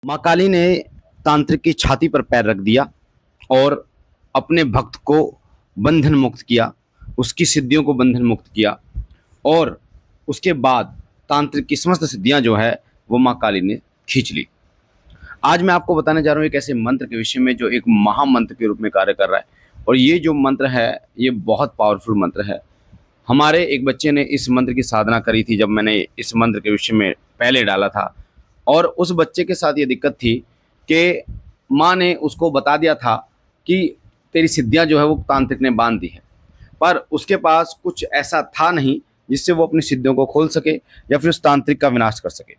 माँ काली ने तांत्रिक की छाती पर पैर रख दिया और अपने भक्त को बंधन मुक्त किया, उसकी सिद्धियों को बंधन मुक्त किया और उसके बाद तांत्रिक की समस्त सिद्धियां जो है वो माँ काली ने खींच ली। आज मैं आपको बताने जा रहा हूँ एक ऐसे मंत्र के विषय में जो एक महामंत्र के रूप में कार्य कर रहा है और ये जो मंत्र है ये बहुत पावरफुल मंत्र है। हमारे एक बच्चे ने इस मंत्र की साधना करी थी जब मैंने इस मंत्र के विषय में पहले डाला था और उस बच्चे के साथ ये दिक्कत थी कि माँ ने उसको बता दिया था कि तेरी सिद्धियां जो है वो तांत्रिक ने बांध दी है, पर उसके पास कुछ ऐसा था नहीं जिससे वो अपनी सिद्धियों को खोल सके या फिर उस तांत्रिक का विनाश कर सके।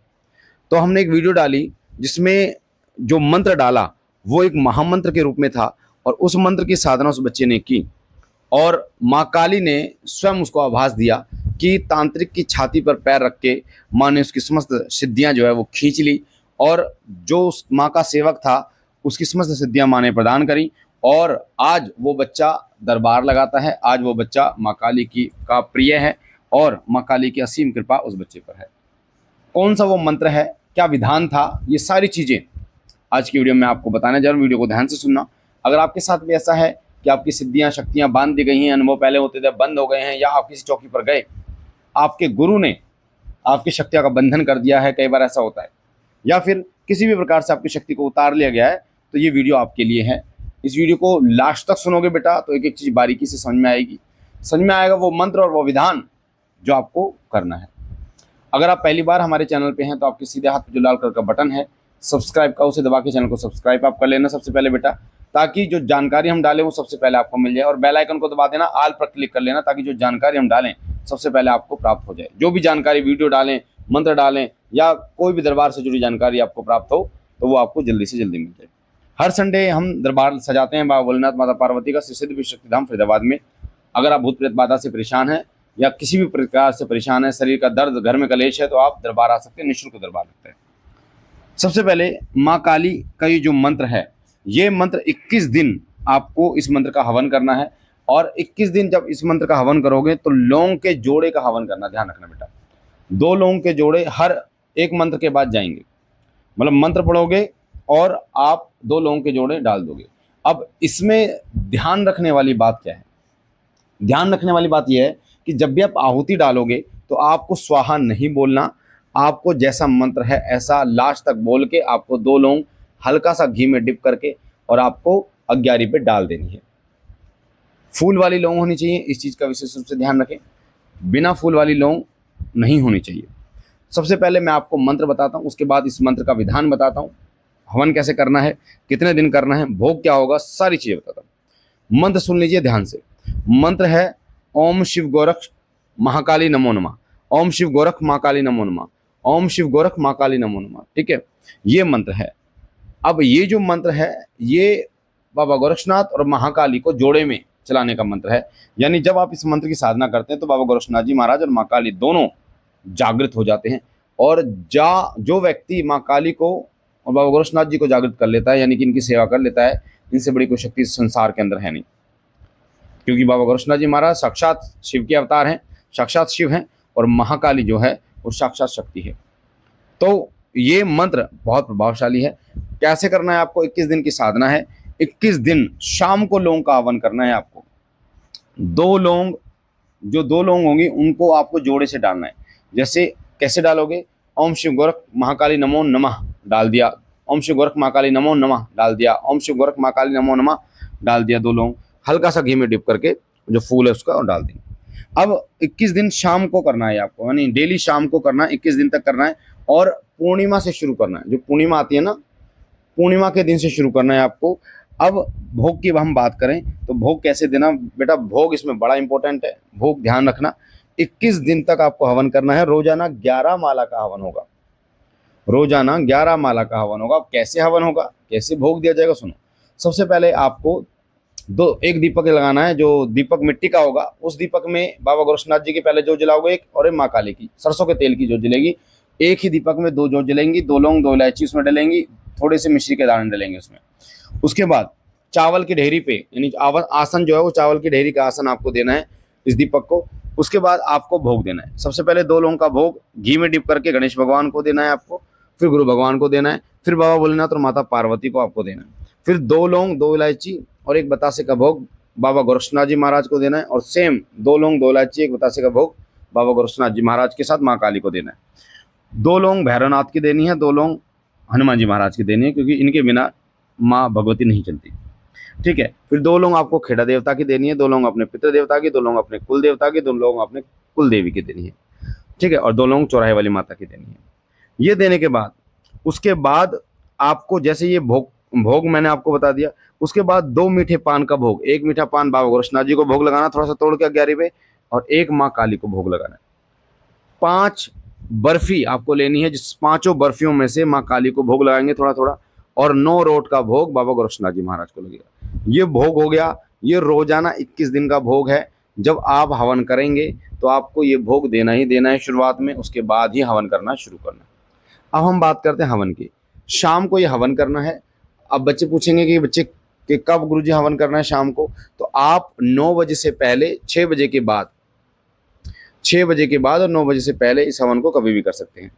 तो हमने एक वीडियो डाली जिसमें जो मंत्र डाला वो एक महामंत्र के रूप में था और उस मंत्र की साधना उस बच्चे ने की और माँ काली ने स्वयं उसको आभास दिया कि तांत्रिक की छाती पर पैर रख के माँ ने उसकी समस्त सिद्धियां जो है वो खींच ली और जो उस माँ का सेवक था उसकी समस्त सिद्धियां माँ ने प्रदान करी और आज वो बच्चा दरबार लगाता है। आज वो बच्चा माँ काली की का प्रिय है और माँ काली की असीम कृपा उस बच्चे पर है। कौन सा वो मंत्र है, क्या विधान था, ये सारी चीज़ें आज की वीडियो में आपको बताने जा रहा हूँ। वीडियो को ध्यान से सुनना। अगर आपके साथ भी ऐसा है कि आपकी सिद्धियां शक्तियां बांध दी गई हैं, अनुभव पहले होते थे बंद हो गए हैं, या आप किसी चौकी पर गए आपके गुरु ने आपकी शक्तियों का बंधन कर दिया है, कई बार ऐसा होता है, या फिर किसी भी प्रकार से आपकी शक्ति को उतार लिया गया है, तो ये वीडियो आपके लिए है। इस वीडियो को लास्ट तक सुनोगे बेटा तो एक एक चीज़ बारीकी से समझ में आएगी, समझ में आएगा वो मंत्र और वो विधान जो आपको करना है। अगर आप पहली बार हमारे चैनल पे हैं तो आपके सीधे हाथ पे जो लाल कलर का बटन है सब्सक्राइब का, उसे दबा के चैनल को सब्सक्राइब आप कर लेना सबसे पहले बेटा, ताकि जो जानकारी हम डालें वो सबसे पहले आपको मिल जाए। और बेल आइकन को दबा देना, आल पर क्लिक कर लेना, ताकि जो जानकारी हम डालें सबसे पहले आपको प्राप्त हो जाए। जो भी जानकारी, वीडियो डालें, मंत्र डालें या कोई भी दरबार से जुड़ी जानकारी आपको प्राप्त हो तो वो आपको जल्दी से जल्दी मिल जाए। हर संडे हम दरबार सजाते हैं बाबा भोलेनाथ माता पार्वती का श्री सिद्ध विश्व शक्तिधाम फरीदाबाद में। अगर आप भूत प्रेत बाधा से परेशान हैं या किसी भी प्रकार से परेशान है, शरीर का दर्द, घर में कलेश है, तो आप दरबार आ सकते हैं, निःशुल्क दरबार लगता है। सबसे पहले माँ काली का ये जो मंत्र है, ये मंत्र 21 दिन आपको इस मंत्र का हवन करना है और 21 दिन जब इस मंत्र का हवन करोगे तो लौंग के जोड़े का हवन करना, ध्यान रखना बेटा। 2 लौंग के जोड़े हर एक मंत्र के बाद जाएंगे, मतलब मंत्र पढ़ोगे और आप 2 लौंग के जोड़े डाल दोगे। अब इसमें ध्यान रखने वाली बात क्या है? ध्यान रखने वाली बात यह है कि जब भी आप आहुति डालोगे तो आपको स्वाहा नहीं बोलना, आपको जैसा मंत्र है ऐसा लास्ट तक बोल के आपको 2 लौंग हल्का सा घी में डिप करके और आपको अग्यारी पे डाल देनी है। फूल वाली लौंग होनी चाहिए, इस चीज़ का विशेष रूप से ध्यान रखें। बिना फूल वाली लौंग नहीं होनी चाहिए। सबसे पहले मैं आपको मंत्र बताता हूँ, उसके बाद इस मंत्र का विधान बताता हूँ, हवन कैसे करना है, कितने दिन करना है, भोग क्या होगा, सारी चीज़ें बताता हूँ। मंत्र सुन लीजिए ध्यान से। मंत्र है ओम शिव गोरख महाकाली नमो नमः, ओम शिव गोरख महाकाली नमो नमः, ओम शिव गोरख महाकाली नमो नमः। ठीक है, ये मंत्र है। अब ये जो मंत्र है ये बाबा गोरक्षनाथ और महाकाली को जोड़े में चलाने का मंत्र है। यानी जब आप इस मंत्र की साधना करते हैं तो बाबा गोरक्षनाथ जी महाराज और माँ काली दोनों जागृत हो जाते हैं। और जो व्यक्ति माँ काली को और बाबा गोरक्षनाथ जी को जागृत कर लेता है, यानी कि इनकी सेवा कर लेता है, इनसे बड़ी कोई शक्ति संसार के अंदर है नहीं। क्योंकि बाबा गोरक्षनाथ जी महाराज साक्षात शिव के अवतार हैं, साक्षात शिव हैं, और महाकाली जो है वो साक्षात शक्ति है। तो ये मंत्र बहुत प्रभावशाली है। कैसे करना है आपको? 21 दिन की साधना है। 21 दिन शाम को लौंग का हवन करना है आपको। 2 लौंग, जो 2 लौंग होंगी उनको आपको जोड़े से डालना है। जैसे कैसे डालोगे? ओम शिव गोरख महाकाली नमो नमः डाल दिया, ओम शिव गोरख महाकाली नमो नमः डाल दिया, ओम शिव गोरख महाकाली नमो नमः डाल दिया। 2 लौंग हल्का सा घी में डिप करके जो फूल है उसका और डाल देंगे। अब 21 दिन शाम को करना है आपको, यानी डेली शाम को करना है, 21 दिन तक करना है। और पूर्णिमा से शुरू करना है, जो पूर्णिमा आती है ना, पूर्णिमा के दिन से शुरू करना है आपको। अब भोग की हम बात करें तो भोग कैसे देना बेटा? भोग इसमें बड़ा इंपॉर्टेंट है, भोग ध्यान रखना। 21 दिन तक आपको हवन करना है। रोजाना 11 माला का हवन होगा, रोजाना 11 माला का हवन होगा। अब कैसे हवन होगा, कैसे भोग दिया जाएगा, सुनो। सबसे पहले आपको एक दीपक लगाना है, जो दीपक मिट्टी का होगा। उस दीपक में बाबा गोरक्षनाथ जी की पहले जोत जलाओगे एक, और माँ काली की सरसों के तेल की जोत जलेगी। एक ही दीपक में 2 जोत जलेंगी, 2 लौंग 2 इलायची उसमें डलेंगी, थोड़े से मिश्री के दाने डलेंगे उसमें। उसके बाद चावल की ढेरी पे, यानी आसन जो है वो चावल की ढेरी का आसन आपको देना है इस दीपक को। उसके बाद आपको भोग देना है। सबसे पहले 2 लौंग का भोग घी में डिप करके गणेश भगवान को देना है आपको। फिर गुरु भगवान को देना है, फिर बाबा भोलेनाथ और माता पार्वती को आपको देना है। फिर 2 लौंग, 2 इलायची और 1 बतासे का भोग बाबा गोरक्षनाथ जी महाराज को देना है, और सेम 2 लौंग, 2 इलायची, 1 बतासे का भोग बाबा गोरक्षनाथ जी महाराज के साथ माँ काली को देना है। 2 लौंग भैरवनाथ की देनी है, 2 लौंग हनुमान जी महाराज की देनी है, क्योंकि इनके बिना माँ भगवती नहीं चलती। ठीक है। फिर 2 लौंग आपको खेड़ा देवता की देनी है, 2 लौंग अपने पितृ देवता की, 2 लौंग अपने कुल देवता की, 2 लौंग अपने कुल देवी की देनी है। ठीक है। और 2 लौंग चौराहे वाली माता की देनी है। ये देने के बाद, उसके बाद आपको जैसे ये भोग भोग मैंने आपको बता दिया, उसके बाद 2 मीठे पान का भोग, 1 मीठा पान बाबा गोरक्षनाथ जी को भोग लगाना थोड़ा सा तोड़ के 11 पे, और 1 माँ काली को भोग लगाना है। 5 बर्फी आपको लेनी है, जिस 5 बर्फियों में से माँ काली को भोग लगाएंगे थोड़ा थोड़ा, और 9 रोट का भोग बाबा गोरक्षनाथ जी महाराज को लगेगा। ये भोग हो गया। ये रोजाना 21 दिन का भोग है। जब आप हवन करेंगे तो आपको ये भोग देना ही देना है शुरुआत में, उसके बाद ही हवन करना शुरू करना। अब हम बात करते हैं हवन की। शाम को ये हवन करना है। अब बच्चे पूछेंगे कि बच्चे कि कब गुरुजी हवन करना है शाम को, तो आप 9 बजे से पहले, 6 बजे के बाद, 6 बजे के बाद और 9 बजे से पहले इस हवन को कभी भी कर सकते हैं।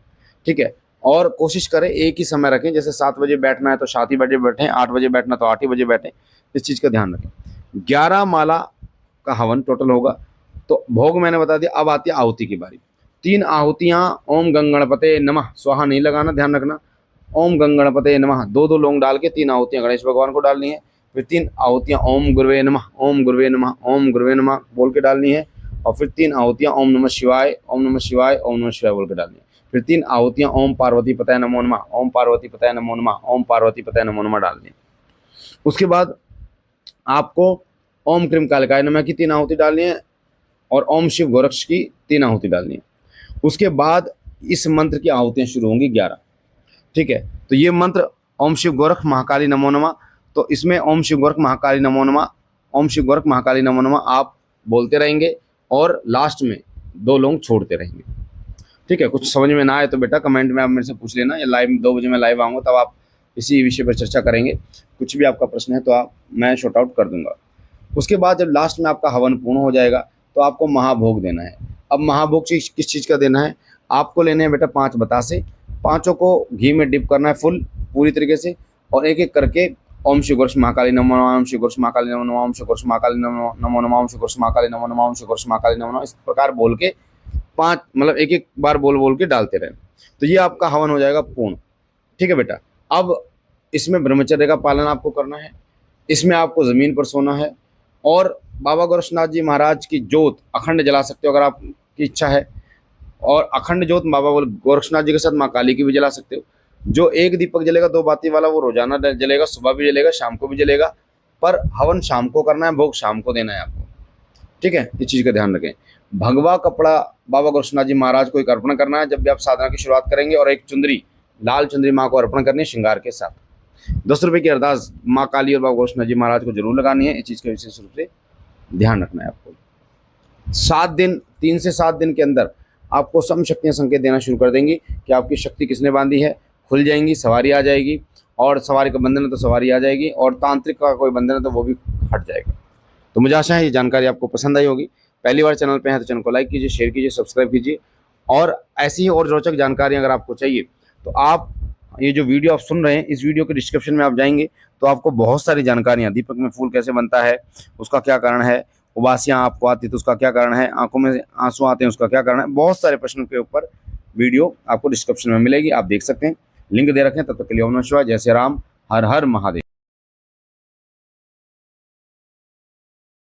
ठीक है। और कोशिश करें एक ही समय रखें, जैसे 7 बजे बैठना है तो 7 ही बजे बैठें, 8 बजे बैठना तो 8 ही बजे बैठें। इस चीज़ का ध्यान रखें। 11 माला का हवन टोटल होगा। तो भोग मैंने बता दिया। अब आती है आहुति की बारी। 3 आहुतियाँ ओम गंगणपते नमः स्वाहा नहीं लगाना, ध्यान रखना। ओम गंगणपते नमः 2-2 लौंग डाल के 3 आहुतियाँ गणेश भगवान को डालनी है। फिर 3 आहुतियाँ ओम गुरुवे नमः, ओम गुरुवे नमः, ओम गुरुवे नमः बोल के डालनी है। और फिर 3 आहुतियाँ ओम नमः शिवाय, ओम नमः शिवाय, ओम नमः शिवाय बोल के डालनी है। फिर 3 आहुतियाँ ओम पार्वती पताय नमो नमः, ओम पार्वती पताय नमो नमः, ओम पार्वती पताय नमो नमः डालनी है। उसके बाद आपको ओम क्रीम कालिकाय नमः की 3 आहुति डालनी है, और ओम शिव गोरक्ष की 3 आहुति डालनी है। उसके बाद इस मंत्र की आहुतियाँ शुरू होंगी 11। ठीक है। तो ये मंत्र ओम शिव गोरख महाकाली नमो नमः, तो इसमें ओम शिव गोरख महाकाली नमो नमः, ओम शिव गोरख महाकाली नमो नमः आप बोलते रहेंगे, और लास्ट में 2 लौंग छोड़ते रहेंगे। ठीक है। कुछ समझ में ना आए तो बेटा कमेंट में आप मेरे से पूछ लेना, या लाइव 2 बजे मैं लाइव आऊँगा तब आप इसी विषय पर चर्चा करेंगे। कुछ भी आपका प्रश्न है तो मैं शॉर्ट आउट कर दूंगा। उसके बाद जब लास्ट में आपका हवन पूर्ण हो जाएगा तो आपको महाभोग देना है। अब महाभोग किस चीज़ का देना है? आपको लेने हैं बेटा 5 बतासे, 5 को घी में डिप करना है फुल पूरी तरीके से, और एक एक करके ओम शिव गोरक्ष महाकाली नमो नमः, ओम शिव गोरक्ष महाकाली नमो नमः, ओम शिव गोरक्ष महाकाली नमो नमः, ओम शिव गोरक्ष महाकाली नमो नमः, ओम शिव गोरक्ष महाकाली नमो नमः, इस प्रकार बोल के 5 मतलब एक एक बार बोल बोल के डालते रहें। तो ये आपका हवन हो जाएगा पूर्ण। ठीक है बेटा। अब इसमें ब्रह्मचर्य का पालन आपको करना है। इसमें आपको ज़मीन पर सोना है, और बाबा गोरक्षनाथ जी महाराज की जोत अखंड जला सकते हो अगर आपकी इच्छा है, और अखंड जोत बाबा गोरक्षनाथ जी के साथ माँ काली की भी जला सकते हो। जो एक दीपक जलेगा 2 बाती वाला वो रोजाना जलेगा, सुबह भी जलेगा, शाम को भी जलेगा, पर हवन शाम को करना है, भोग शाम को देना है आपको। ठीक है। इस चीज़ का ध्यान रखें। भगवा कपड़ा बाबा गोरक्षनाथ जी महाराज को एक अर्पण करना है जब भी आप साधना की शुरुआत करेंगे, और एक चुंदरी, लाल चुंदरी माँ को अर्पण करनी है श्रृंगार के साथ। 10 रुपये की अरदास माँ काली और बाबा गोरक्षनाथ जी महाराज को जरूर लगानी है। इस चीज़ का विशेष रूप से ध्यान रखना है आपको। 7 दिन, 3 से 7 दिन के अंदर आपको सम शक्तियाँ संकेत देना शुरू कर देंगी कि आपकी शक्ति किसने बांधी है, खुल जाएंगी, सवारी आ जाएगी, और सवारी का बंधन है तो सवारी आ जाएगी, और तांत्रिक का कोई बंधन है तो वो भी हट जाएगा। तो मुझे आशा है ये जानकारी आपको पसंद आई होगी। पहली बार चैनल पे हैं तो चैनल को लाइक कीजिए, शेयर कीजिए, सब्सक्राइब कीजिए, और ऐसी ही और रोचक जानकारी अगर आपको चाहिए तो आप ये जो वीडियो आप सुन रहे हैं, इस वीडियो के डिस्क्रिप्शन में आप जाएंगे तो आपको बहुत सारी जानकारियाँ, दीपक में फूल कैसे बनता है उसका क्या कारण है, उबासियाँ आपको आती तो उसका क्या कारण है, आंखों में आंसू आते हैं उसका क्या कारण है, बहुत सारे प्रश्नों के ऊपर वीडियो आपको डिस्क्रिप्शन में मिलेगी, आप देख सकते हैं। लिंक दे रखे हैं। तब तक के लिए ओम नमः शिवाय, जय श्री राम, हर हर महादेव।